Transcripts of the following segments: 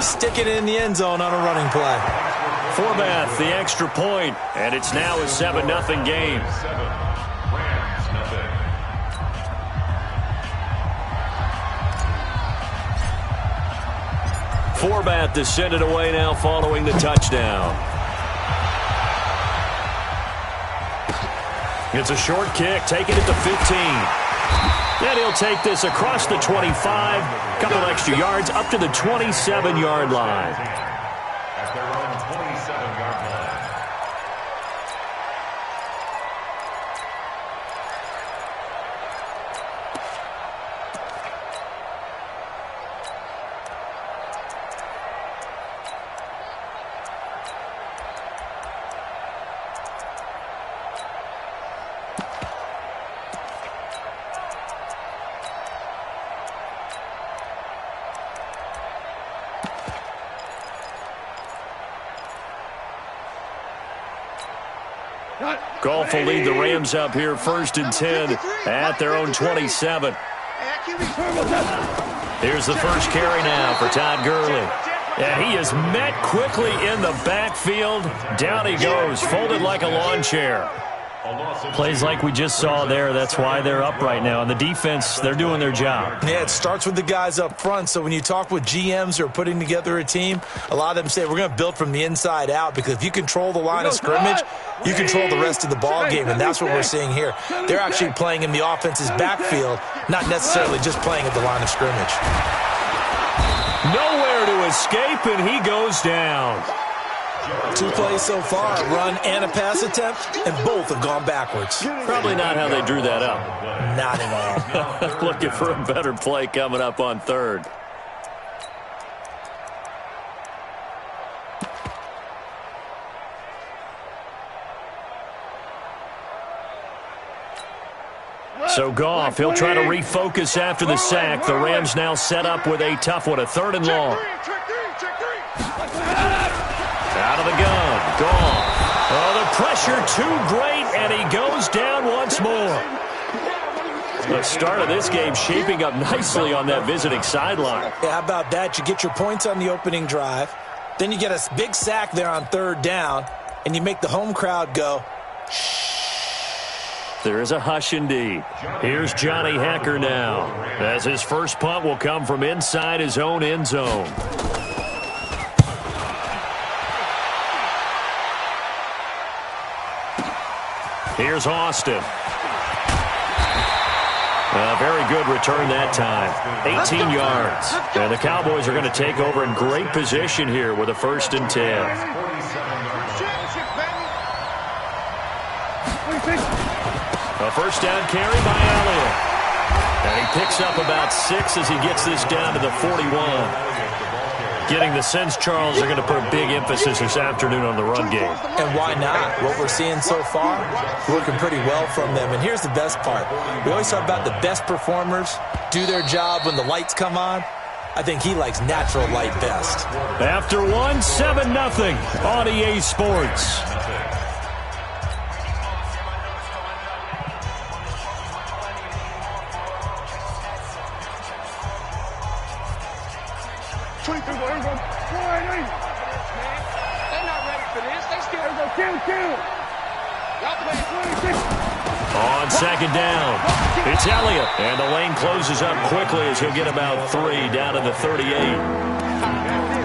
stick it in the end zone on a running play. Forbath, the extra point, and it's now a 7-0 game. Forbath to send it away now following the touchdown. It's a short kick, taking it to 15. Then he'll take this across the 25, couple extra yards up to the 27-yard line. At their own 27-yard line. Goff will lead the Rams up here 1st and 10 at their own 27. Here's the first carry now for Todd Gurley. And he is met quickly in the backfield. Down he goes, folded like a lawn chair. Plays like we just saw there. That's why they're up right now. And the defense, they're doing their job. Yeah, it starts with the guys up front. So when you talk with GMs who are putting together a team, a lot of them say we're going to build from the inside out, because if you control the line of scrimmage, you control the rest of the ball game, and that's what we're seeing here. They're actually playing in the offense's backfield, not necessarily just playing at the line of scrimmage. Nowhere to escape, and he goes down. 2 plays so far, a run and a pass attempt, and both have gone backwards. Probably not how they drew that up. Not at all. Looking for a better play coming up on 3rd. So Goff, he'll try to refocus after the sack. The Rams now set up with a tough one, a 3rd and long. Out of the gun, Goff. Oh, the pressure too great, and he goes down once more. The start of this game shaping up nicely on that visiting sideline. Yeah, how about that? You get your points on the opening drive, then you get a big sack there on 3rd down, and you make the home crowd go, shh. There is a hush indeed. Here's Johnny Hekker now, as his first punt will come from inside his own end zone. Here's Austin. A very good return that time. 18 yards. And the Cowboys are going to take over in great position here with a 1st and 10. A first down carry by Elliott. And he picks up about 6 as he gets this down to the 41. Getting the sense, Charles, they're going to put a big emphasis this afternoon on the run game. And why not? What we're seeing so far, working pretty well from them. And here's the best part. We always talk about the best performers do their job when the lights come on. I think he likes natural light best. After 1, 7-0 on EA Sports. On 2nd down, it's Elliott. And the lane closes up quickly as he'll get about 3 down to the 38.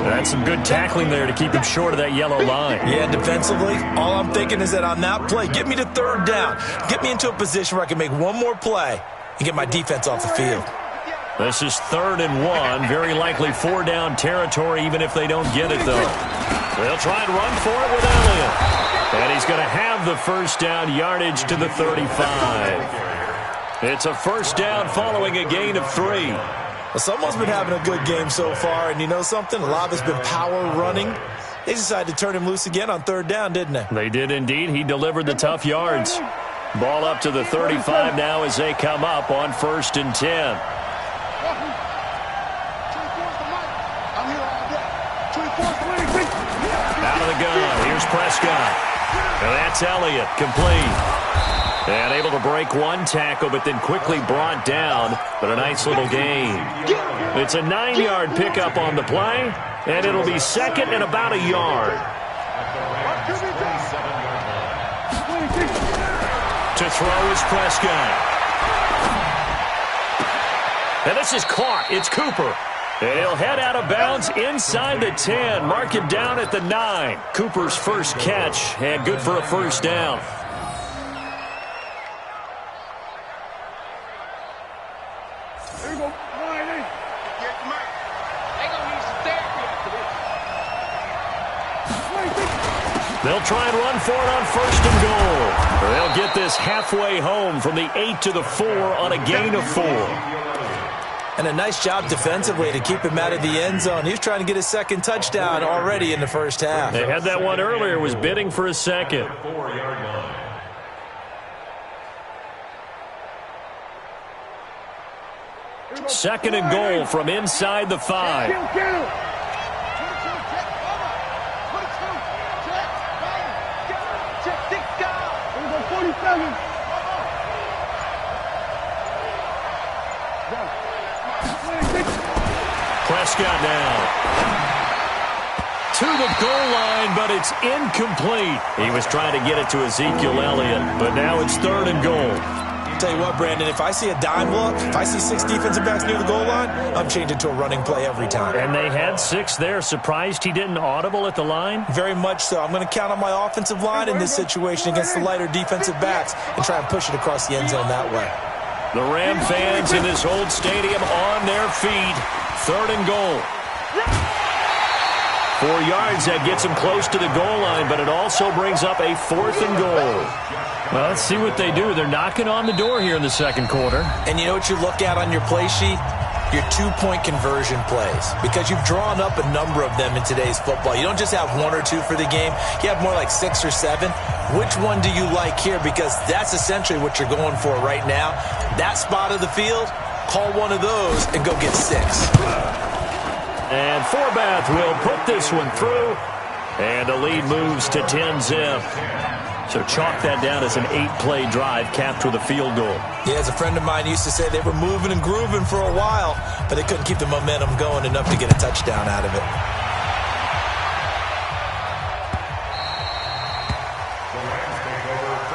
That's some good tackling there to keep him short of that yellow line. Yeah, defensively, all I'm thinking is that on that play, get me to 3rd down. Get me into a position where I can make one more play and get my defense off the field. This is 3rd and 1. Very likely 4-down territory, even if they don't get it, though. They'll try and run for it with Elliott. And he's going to have the first down, yardage to the 35. It's a first down following a gain of 3. Well, someone's been having a good game so far, and you know something? A lot of it's been power running. They decided to turn him loose again on 3rd down, didn't they? They did indeed. He delivered the tough yards. Ball up to the 35 now as they come up on 1st and 10. Out of the gun. Here's Prescott. And that's Elliott, complete. And able to break one tackle, but then quickly brought down. But a nice little gain. It's a 9-yard pickup on the play, and it'll be second and about a yard. To throw is Prescott. And this is caught. It's Cooper. And he'll head out of bounds inside the 10. Mark him down at the 9. Cooper's first catch, and good for a first down. They'll try and run for it on first and goal. They'll get this halfway home from the 8 to the 4 on a gain of 4. And a nice job defensively to keep him out of the end zone. He was trying to get his second touchdown already in the first half. They had that one earlier, was bidding for a second. 4-yard line. Second and goal from inside the 5. Prescott now to the goal line, but it's incomplete. He was trying to get it to Ezekiel Elliott, but now it's third and goal. Tell you what, Brandon, if I see a dime look, if I see 6 defensive backs near the goal line, I'm changing to a running play every time. And they had 6 there. Surprised he didn't audible at the line? Very much so. I'm going to count on my offensive line in this situation against the lighter defensive backs and try and push it across the end zone that way. The Ram fans in this old stadium on their feet. Third and goal. 4 yards, that gets him close to the goal line, but it also brings up a fourth and goal. Well, let's see what they do. They're knocking on the door here in the second quarter. And you know what you look at on your play sheet? Your 2-point conversion plays. Because you've drawn up a number of them in today's football. You don't just have 1 or 2 for the game. You have more like 6 or 7. Which one do you like here? Because that's essentially what you're going for right now. That spot of the field, call one of those and go get 6. And Forbath will put this one through. And the lead moves to 10-zip. So chalk that down as an 8-play drive capped with a field goal. Yeah, as a friend of mine used to say, they were moving and grooving for a while, but they couldn't keep the momentum going enough to get a touchdown out of it.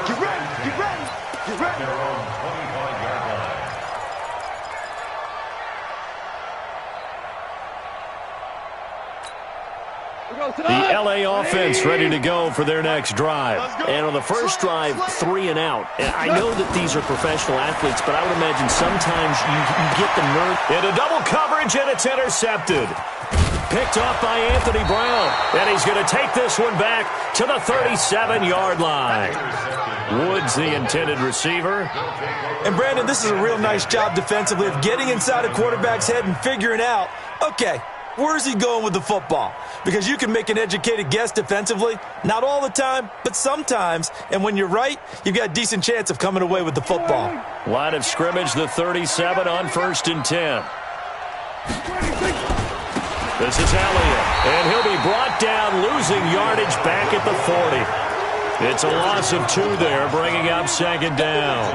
Get ready, get ready, get ready. Their own 25-yard line. The L.A. offense ready to go for their next drive. And on the first drive, 3 and out. And I know that these are professional athletes, but I would imagine sometimes you get the nerve. Into double coverage, and it's intercepted. Picked off by Anthony Brown. And he's going to take this one back to the 37-yard line. Woods, the intended receiver. And, Brandon, this is a real nice job defensively of getting inside a quarterback's head and figuring out, okay, where's he going with the football? Because you can make an educated guess defensively. Not all the time, but sometimes. And when you're right, you've got a decent chance of coming away with the football. Line of scrimmage, the 37 on 1st and 10. This is Elliott. And he'll be brought down, losing yardage back at the 40. It's a loss of 2 there, bringing up second down.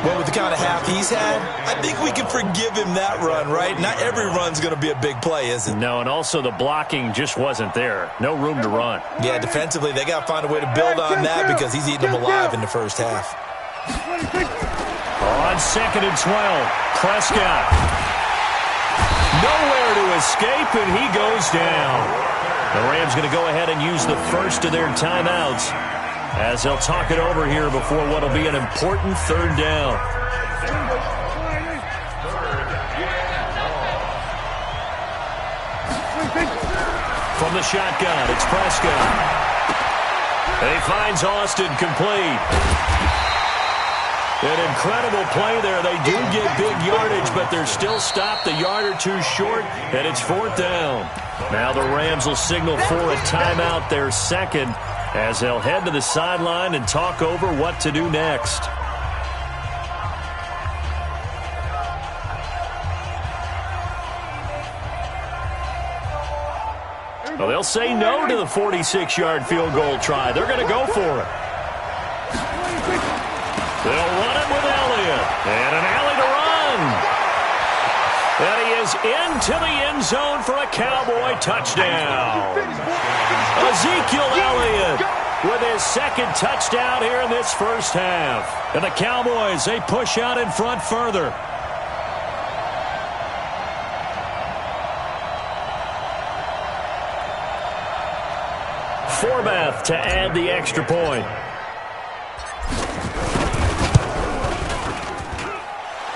Well, with the kind of half he's had, I think we can forgive him that run, right? Not every run's going to be a big play, is it? No, and also the blocking just wasn't there. No room to run. Yeah, defensively, they got to find a way to build on that because he's eating them alive in the first half. On 2nd and 12, Prescott. Nowhere to escape, and he goes down. The Rams going to go ahead and use the first of their timeouts as they'll talk it over here before what will be an important third down. From the shotgun, it's Prescott. And he finds Austin complete. An incredible play there. They do get big yardage, but they're still stopped a yard or 2 short, and it's 4th down. Now the Rams will signal for a timeout, their second, as they'll head to the sideline and talk over what to do next. Well, they'll say no to the 46-yard field goal try. They're going to go for it. They'll run it with Elliott. And an alley to run. And he is into the end zone for a Cowboy touchdown. Ezekiel Elliott with his second touchdown here in this first half. And the Cowboys, they push out in front further. Forbath to add the extra point.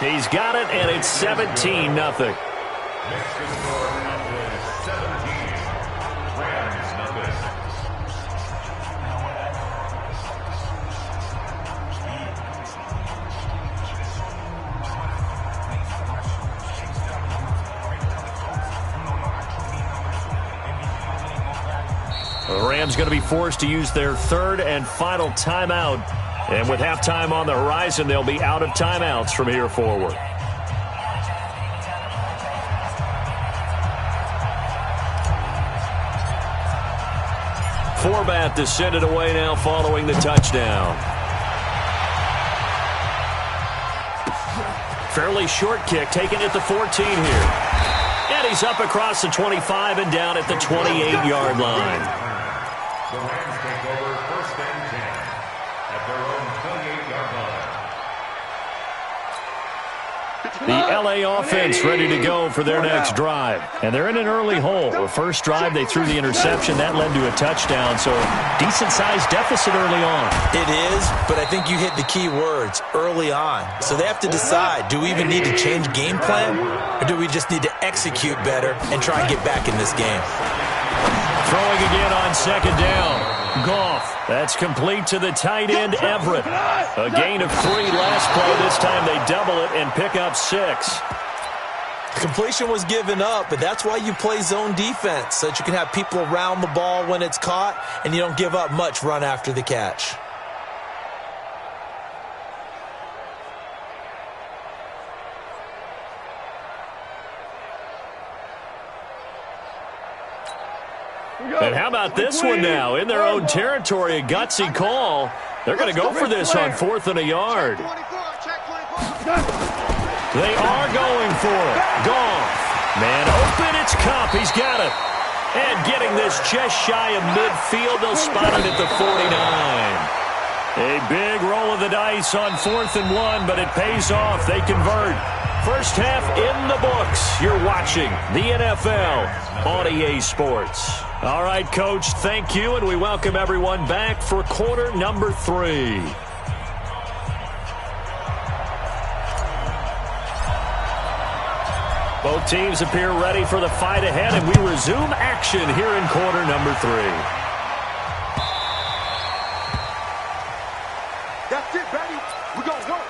He's got it, and it's 17-0. Next to score was 17. Rams nothing. The Rams going to be forced to use their third and final timeout. And with halftime on the horizon, they'll be out of timeouts from here forward. Forbath to send it away now following the touchdown. Fairly short kick taken at the 14 here. And he's up across the 25 and down at the 28-yard line. The Rams take over first and 10 at their own 28-yard line. The L.A. offense ready to go for their next drive. And they're in an early hole. The first drive, they threw the interception. That led to a touchdown, so decent-sized deficit early on. It is, but I think you hit the key words, early on. So they have to decide, do we even need to change game plan, or do we just need to execute better and try and get back in this game? Throwing again on second down. Goff. That's complete to the tight end, Everett. A gain of 3 last play. This time they double it and pick up 6. Completion was given up, but that's why you play zone defense, so that you can have people around the ball when it's caught, and you don't give up much run after the catch. And how about this one now? In their own territory, a gutsy call. They're going to go for this on 4th and a yard. They are going for it. Goff. Man open, it's Kupp. He's got it. And getting this just shy of midfield. They'll spot it at the 49. A big roll of the dice on 4th and 1, but it pays off. They convert. First half in the books. You're watching the NFL on EA Sports. All right, Coach, thank you, and we welcome everyone back for quarter number 3. Both teams appear ready for the fight ahead, and we resume action here in quarter number 3. That's it, baby. We're going to work.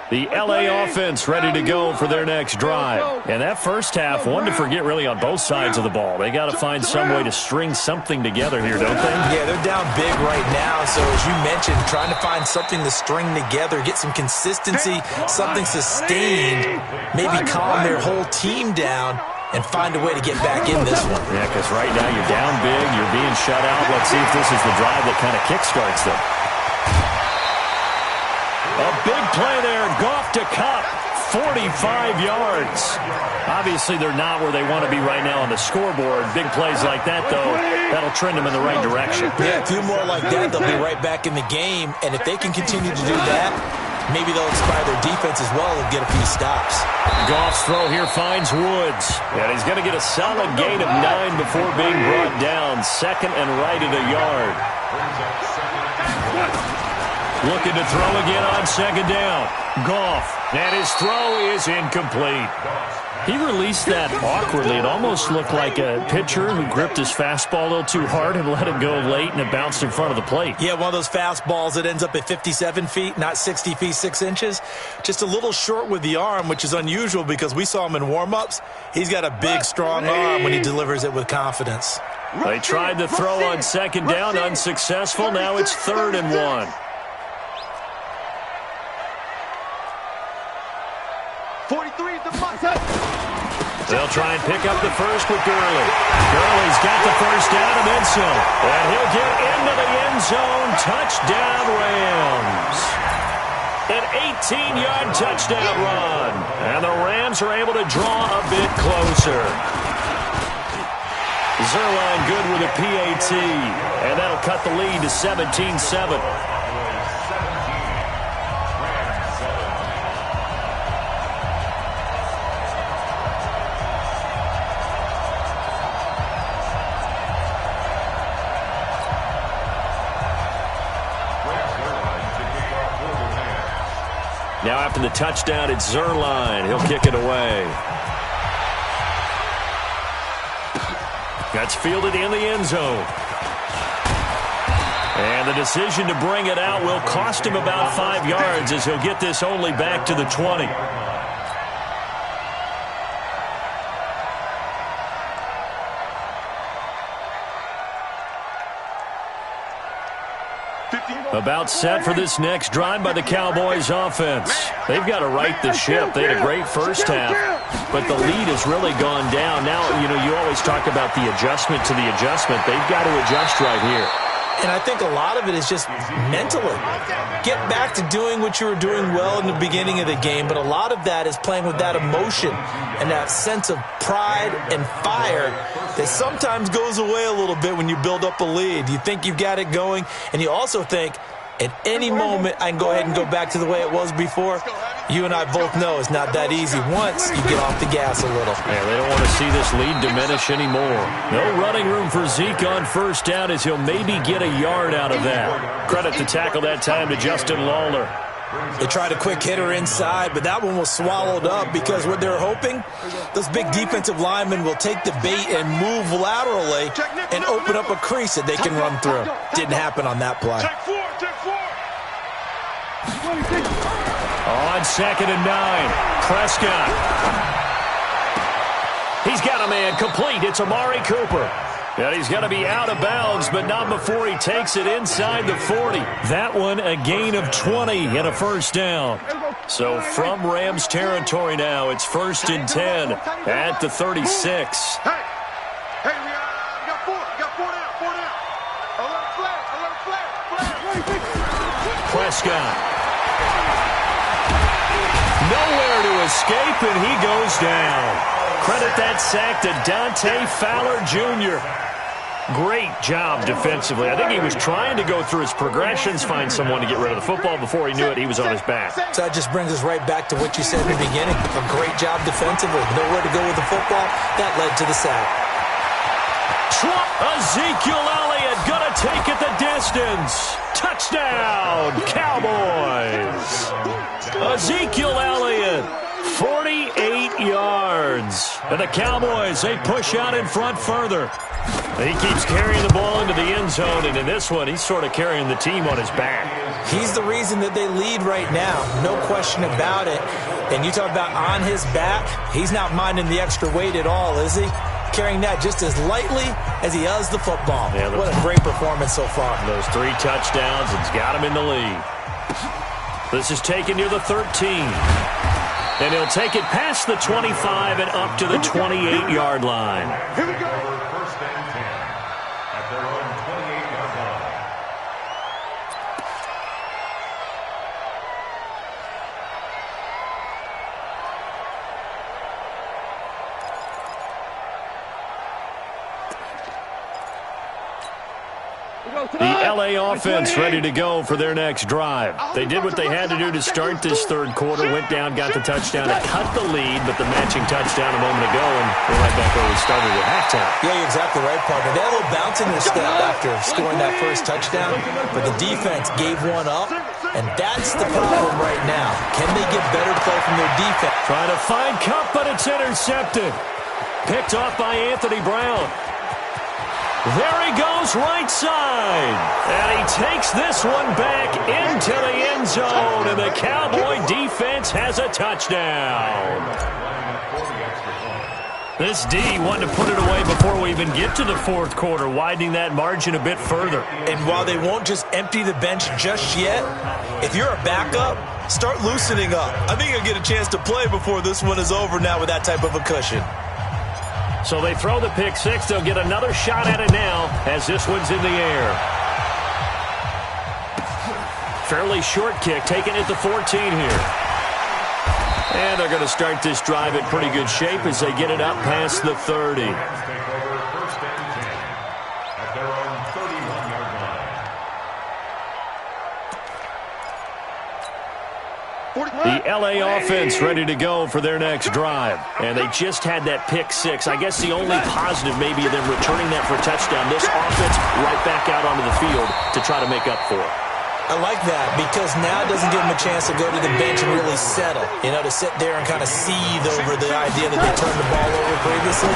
The L.A. offense ready to go for their next drive. And that first half, one to forget really on both sides of the ball. They got to find some way to string something together here, don't they? Yeah, they're down big right now. So as you mentioned, trying to find something to string together, get some consistency, something sustained, maybe calm their whole team down and find a way to get back in this one. Yeah, because right now you're down big, you're being shut out. Let's see if this is the drive that kind of kickstarts them. A big play there. Goff to Kupp. 45 yards. Obviously, they're not where they want to be right now on the scoreboard. Big plays like that, though, that'll trend them in the right direction. Yeah, a few more like that, they'll be right back in the game. And if they can continue to do that, maybe they'll inspire their defense as well and get a few stops. Goff's throw here finds Woods. And he's going to get a solid gain of 9 before being brought down. Second and right at a yard. Looking to throw again on second down. Goff. And his throw is incomplete. He released that awkwardly. It almost looked like a pitcher who gripped his fastball a little too hard and let it go late, and it bounced in front of the plate. Yeah, one of those fastballs that ends up at 57 feet, not 60 feet, 6 inches. Just a little short with the arm, which is unusual because we saw him in warm-ups. He's got a big, strong arm when he delivers it with confidence. They tried to throw on second down, unsuccessful. Now it's 3rd and 1. 43 is They'll try and pick up the first with Gurley. Gurley's got the first down and then some. And he'll get into the end zone. Touchdown, Rams. An 18-yard touchdown run. And the Rams are able to draw a bit closer. Zuerlein good with a PAT. And that'll cut the lead to 17-7. Now after the touchdown, it's Zuerlein. He'll kick it away. That's fielded in the end zone. And the decision to bring it out will cost him about 5 yards as he'll get this only back to the 20. About set for this next drive by the Cowboys offense. They've got to right the ship. They had a great first half, but the lead has really gone down. Now, you always talk about the adjustment to the adjustment. They've got to adjust right here. And I think a lot of it is just mentally. Get back to doing what you were doing well in the beginning of the game, but a lot of that is playing with that emotion and that sense of pride and fire that sometimes goes away a little bit when you build up a lead. You think you've got it going, and you also think, at any moment, I can go ahead and go back to the way it was before. You and I both know it's not that easy once you get off the gas a little. Yeah, they don't want to see this lead diminish anymore. No running room for Zeke on first down as he'll maybe get a yard out of that. Credit the tackle that time to Justin Lawler. They tried a quick hitter inside, but that one was swallowed up because what they're hoping, those big defensive linemen will take the bait and move laterally and open up a crease that they can run through. Didn't happen on that play. On 2nd and 9, Prescott. He's got a man complete. It's Amari Cooper. And he's going to be out of bounds, but not before he takes it inside the 40. That one a gain of 20 and a first down. So from Rams territory now, it's 1st and 10 at the 36. Hey, we got four down. Alert flag. Prescott. Nowhere to escape, and he goes down. Credit that sack to Dante Fowler Jr. Great job defensively. I think he was trying to go through his progressions, find someone to get rid of the football. Before he knew it, he was on his back. So that just brings us right back to what you said in the beginning. A great job defensively. Nowhere to go with the football. That led to the sack. Ezekiel Elliott gonna take it the distance. Touchdown, Cowboys. Ezekiel Elliott, 48 yards. And the Cowboys, they push out in front further. He keeps carrying the ball into the end zone, and in this one, he's sort of carrying the team on his back. He's the reason that they lead right now. No question about it. And you talk about on his back, he's not minding the extra weight at all, is he? Carrying that just as lightly as he does the football. Yeah, what a great performance so far. Those 3 touchdowns, it's got him in the lead. This is taken near the 13. And he'll take it past the 25 and up to the 28-yard line. Here we go. First and 10 at their own 28-yard line. The LA offense ready to go for their next drive. They did what they had to do to start this third quarter, went down, got the touchdown to cut the lead, but the matching touchdown a moment ago, and we're right back where we started at halftime. Yeah, you're exactly right, partner. They had a little bounce in their step after scoring that first touchdown, but the defense gave one up, and that's the problem right now. Can they get better play from their defense? Trying to find Kupp, but it's intercepted. Picked off by Anthony Brown. There he goes right side. And he takes this one back into the end zone. And the Cowboy defense has a touchdown. This D wanted to put it away before we even get to the fourth quarter, widening that margin a bit further. And while they won't just empty the bench just yet, if you're a backup, start loosening up. I think he'll get a chance to play before this one is over now with that type of a cushion. So they throw the pick six. They'll get another shot at it now as this one's in the air. Fairly short kick, taken at the 14 here. And they're going to start this drive in pretty good shape as they get it up past the 30. Take over first and 10 at their own 31-yard line. The LA offense ready to go for their next drive. And they just had that pick six. I guess the only positive maybe them returning that for a touchdown. This offense right back out onto the field to try to make up for it. I like that because now it doesn't give them a chance to go to the bench and really settle. You know, to sit there and kind of seethe over the idea that they turned the ball over previously.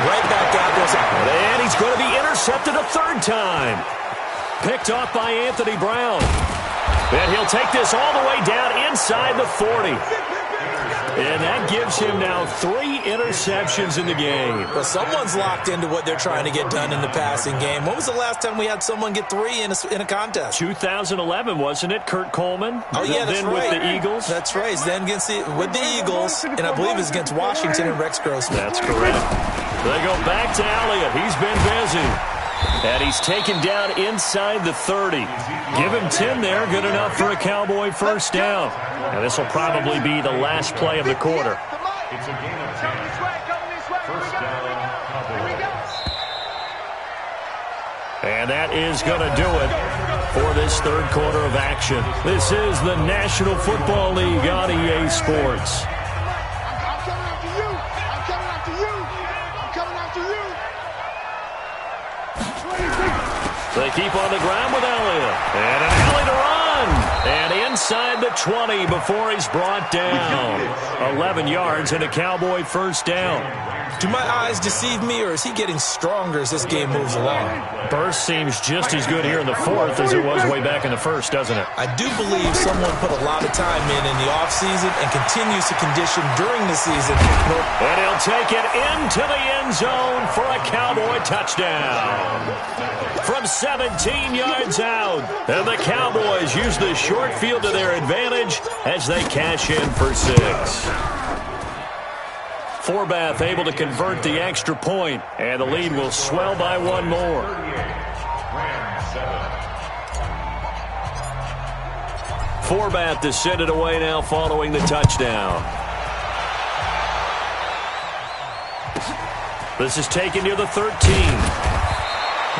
Right back out there. And he's going to be intercepted a third time. Picked off by Anthony Brown. And he'll take this all the way down inside the 40. And that gives him now 3 interceptions in the game. Well, someone's locked into what they're trying to get done in the passing game. When was the last time we had someone get 3 in a contest? 2011, wasn't it? Kurt Coleman? Oh, yeah, that's then right. with the Eagles? That's right. Then with the Eagles, and I believe it's against Washington and Rex Grossman. That's correct. They go back to Elliott. He's been busy. And he's taken down inside the 30. Give him 10 there. Good enough for a Cowboy first down. And this will probably be the last play of the quarter. It's a gain of 10. First down, Cowboys. And that is going to do it for this third quarter of action. This is the National Football League on EA Sports. I'm coming after you. I'm coming after you. I'm coming after you. They keep on the ground with Elliott. And an alley to run. And inside the 20 before he's brought down. 11 yards and a Cowboy first down. Do my eyes deceive me, or is he getting stronger as this game moves along? Burst seems just as good here in the fourth as it was way back in the first, doesn't it? I do believe someone put a lot of time in the offseason and continues to condition during the season. And he'll take it into the end zone for a Cowboy touchdown. From 17 yards out. And the Cowboys use the short field to their advantage as they cash in for 6. Forbath able to convert the extra point, and the lead will swell by 1 more. Forbath to send it away now following the touchdown. This is taken near the 13.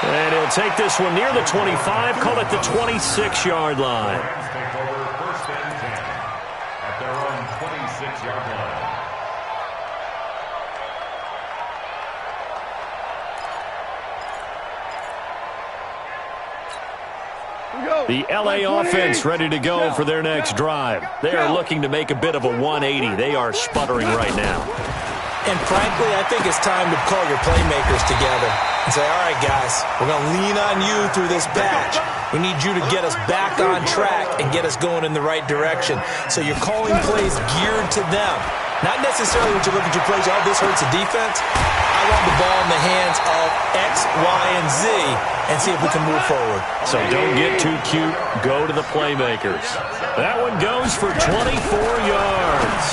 And he'll take this one near the 25, call it the 26-yard line. Take over first and 10 at their own 26-yard line. The LA offense ready to go for their next drive. They are looking to make a bit of a 180. They are sputtering right now. And frankly, I think it's time to call your playmakers together and say, all right, guys, we're going to lean on you through this patch. We need you to get us back on track and get us going in the right direction. So you're calling plays geared to them. Not necessarily when you look at your plays, oh, this hurts the defense. I want the ball in the hands of X, Y, and Z and see if we can move forward. So don't get too cute. Go to the playmakers. That one goes for 24 yards.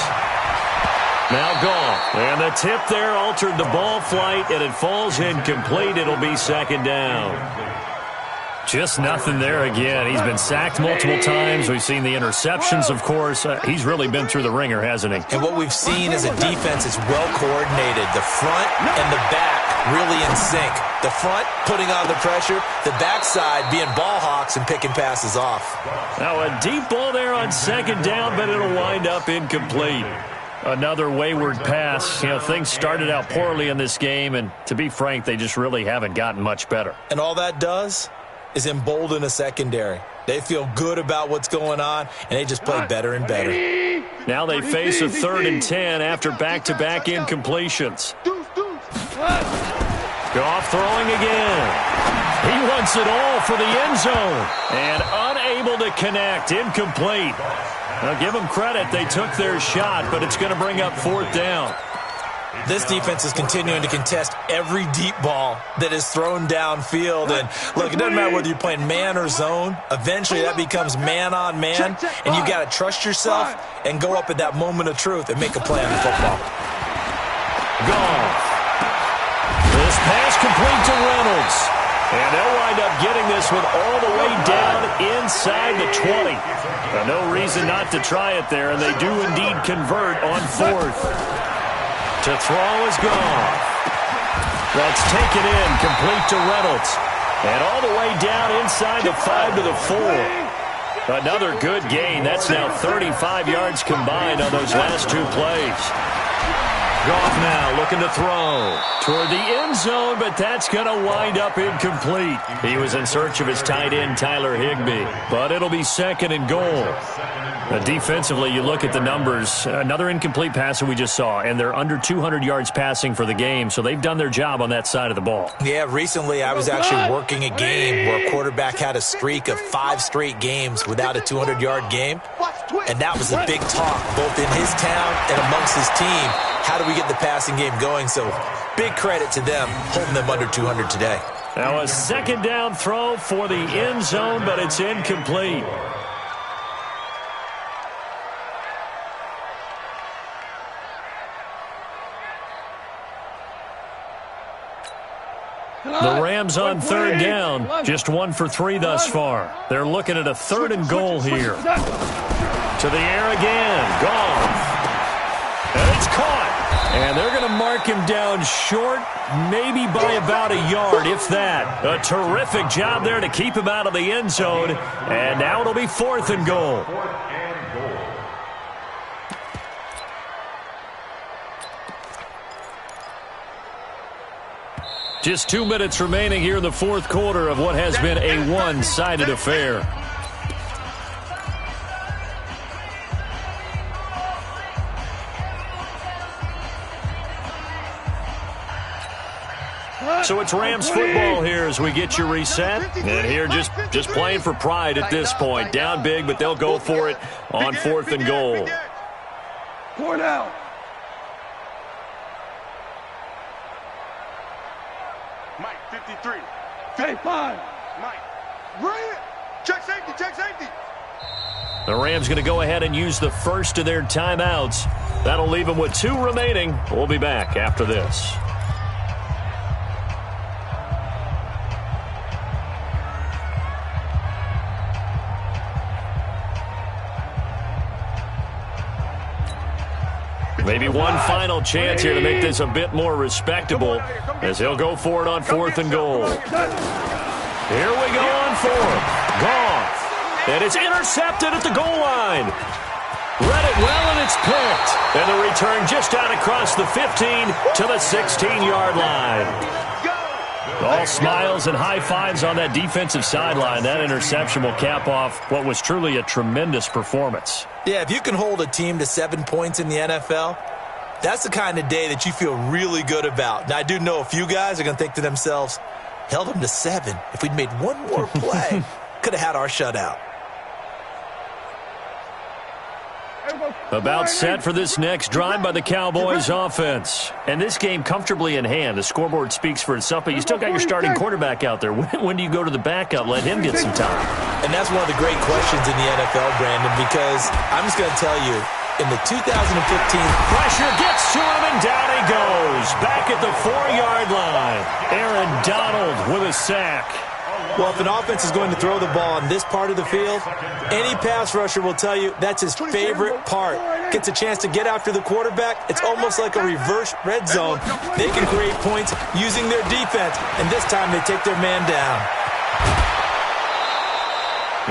Now gone. And the tip there altered the ball flight, and it falls incomplete. It'll be second down. Just nothing there again. He's been sacked multiple times. We've seen the interceptions, of course. He's really been through the ringer, hasn't he? And what we've seen is a defense that's well coordinated. The front and the back really in sync. The front putting on the pressure, the backside being ball hawks and picking passes off. Now a deep ball there on second down, but it'll wind up incomplete. Another wayward pass. You know, things started out poorly in this game, and to be frank, they just really haven't gotten much better. And all that does is embolden a secondary. They feel good about what's going on, and they just play better and better. Now they face a 3rd and 10 after back-to-back incompletions. Goff throwing again. He wants it all for the end zone. And unable to connect. Incomplete. Now give them credit. They took their shot, but it's going to bring up 4th down. This defense is continuing to contest every deep ball that is thrown downfield. And look, it doesn't matter whether you're playing man or zone. Eventually, that becomes man on man. And you got to trust yourself and go up at that moment of truth and make a play on the football. Goff. This pass complete to Reynolds. And they'll wind up getting this one all the way down inside the 20. No reason not to try it there, and they do indeed convert on 4th. To throw is Goff. That's taken in, complete to Reynolds. And all the way down inside the 5 to the 4. Another good gain. That's now 35 yards combined on those last 2 plays. Goff now looking to throw toward the end zone, but that's going to wind up incomplete. He was in search of his tight end, Tyler Higbee, but it'll be 2nd and goal. Defensively, you look at the numbers. Another incomplete pass that we just saw, and they're under 200 yards passing for the game, so they've done their job on that side of the ball. Yeah, recently I was actually working a game where a quarterback had a streak of 5 straight games without a 200-yard game, and that was a big talk both in his town and amongst his team. How do we get the passing game going? So big credit to them holding them under 200 today. Now a 2nd down throw for the end zone, but it's incomplete. The Rams on 3rd down, just 1 for 3 thus far. They're looking at a 3rd and goal here. To the air again, Goff. And it's caught. And they're going to mark him down short, maybe by about a yard, if that. A terrific job there to keep him out of the end zone. And now it'll be 4th and goal. Just 2 minutes remaining here in the 4th quarter of what has been a one-sided affair. So it's Rams football here as we get you reset. And here just playing for pride at this point. Down big, but they'll go for it on 4th and goal. 4 down. Mike, 53. Take 5. Mike. Bring it. Check safety, check safety. The Rams going to go ahead and use the first of their timeouts. That'll leave them with 2 remaining. We'll be back after this. Maybe one final chance here to make this a bit more respectable as he'll go for it on 4th and goal. Here we go on 4th. Goff. And it's intercepted at the goal line. Read it well, and it's picked. And the return just out across the 15 to the 16-yard line. All smiles and high fives on that defensive sideline. That interception will cap off what was truly a tremendous performance. Yeah, if you can hold a team to 7 points in the NFL, that's the kind of day that you feel really good about. Now, I do know a few guys are going to think to themselves, held them to 7. If we'd made one more play, could have had our shutout. About set for this next drive by the Cowboys offense. And this game comfortably in hand. The scoreboard speaks for itself, but you still got your starting quarterback out there. When do you go to the backup? Let him get some time. And that's one of the great questions in the NFL, Brandon, because I'm just going to tell you, in the 2015... Pressure gets to him, and down he goes. Back at the 4-yard line. Aaron Donald with a sack. Well, if an offense is going to throw the ball on this part of the field, any pass rusher will tell you that's his favorite part. Gets a chance to get after the quarterback. It's almost like a reverse red zone. They can create points using their defense, and this time they take their man down.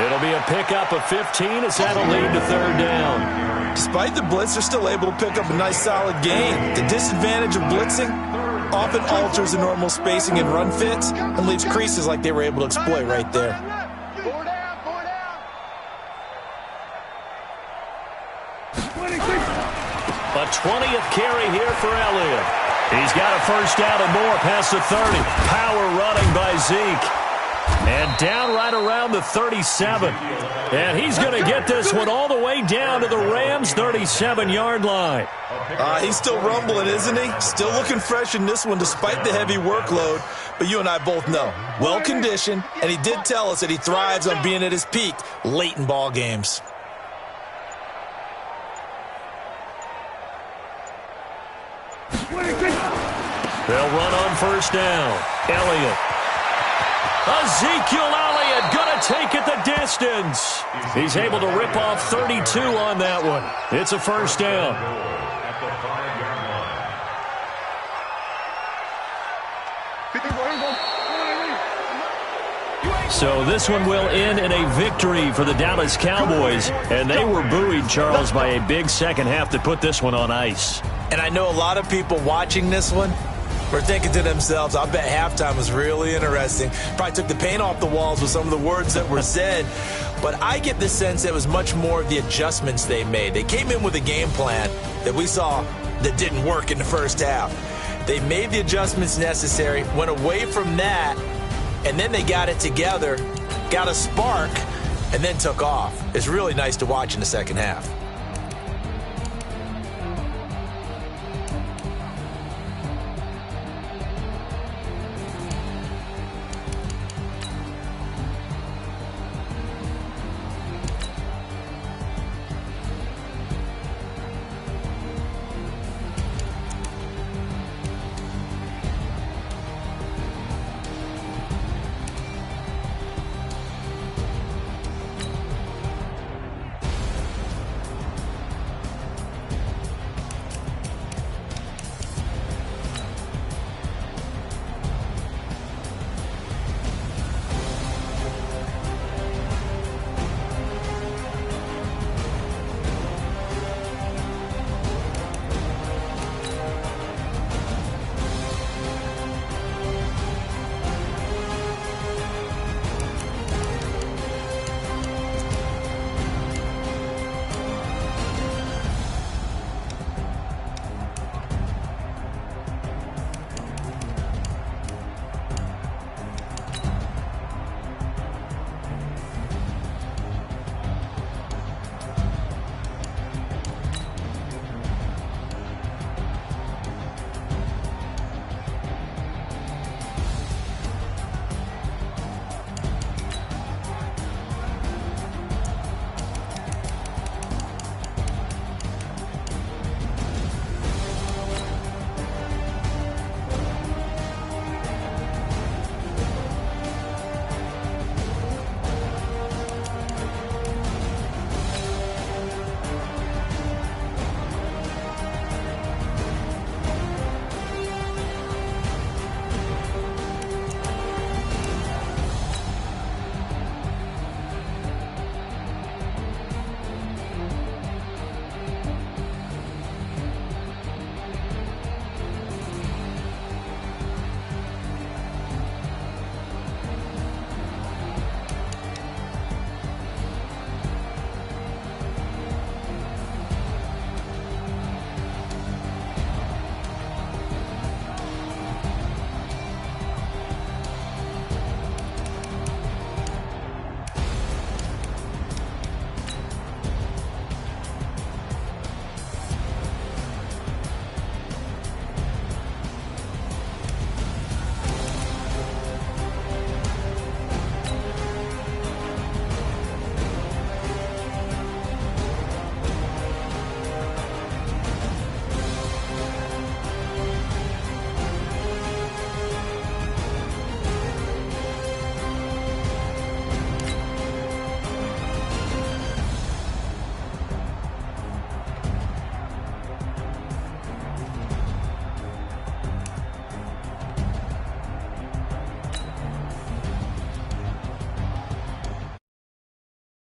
It'll be a pickup of 15 as that'll lead to 3rd down. Despite the blitz, they're still able to pick up a nice solid gain. The disadvantage of blitzing often alters the normal spacing and run fits and leaves creases like they were able to exploit right there. 4 down, 4 down. A 20th carry here for Elliott. He's got a 1st down and more past the 30. Power running by Zeke. And down right around the 37. And he's going to get this one all the way down to the Rams' 37-yard line. He's still rumbling, isn't he? Still looking fresh in this one despite the heavy workload. But you and I both know, well-conditioned, and he did tell us that he thrives on being at his peak late in ball games. They'll run on first down. Elliott. Ezekiel Elliott going to take it the distance. He's able to rip off 32 on that one. It's a first down. So this one will end in a victory for the Dallas Cowboys. And they were buoyed, Charles, by a big second half that put this one on ice. And I know a lot of people watching this one were thinking to themselves, I bet halftime was really interesting. Probably took the paint off the walls with some of the words that were said. But I get the sense it was much more of the adjustments they made. They came in with a game plan that we saw that didn't work in the first half. They made the adjustments necessary, went away from that, and then they got it together, got a spark, and then took off. It's really nice to watch in the second half.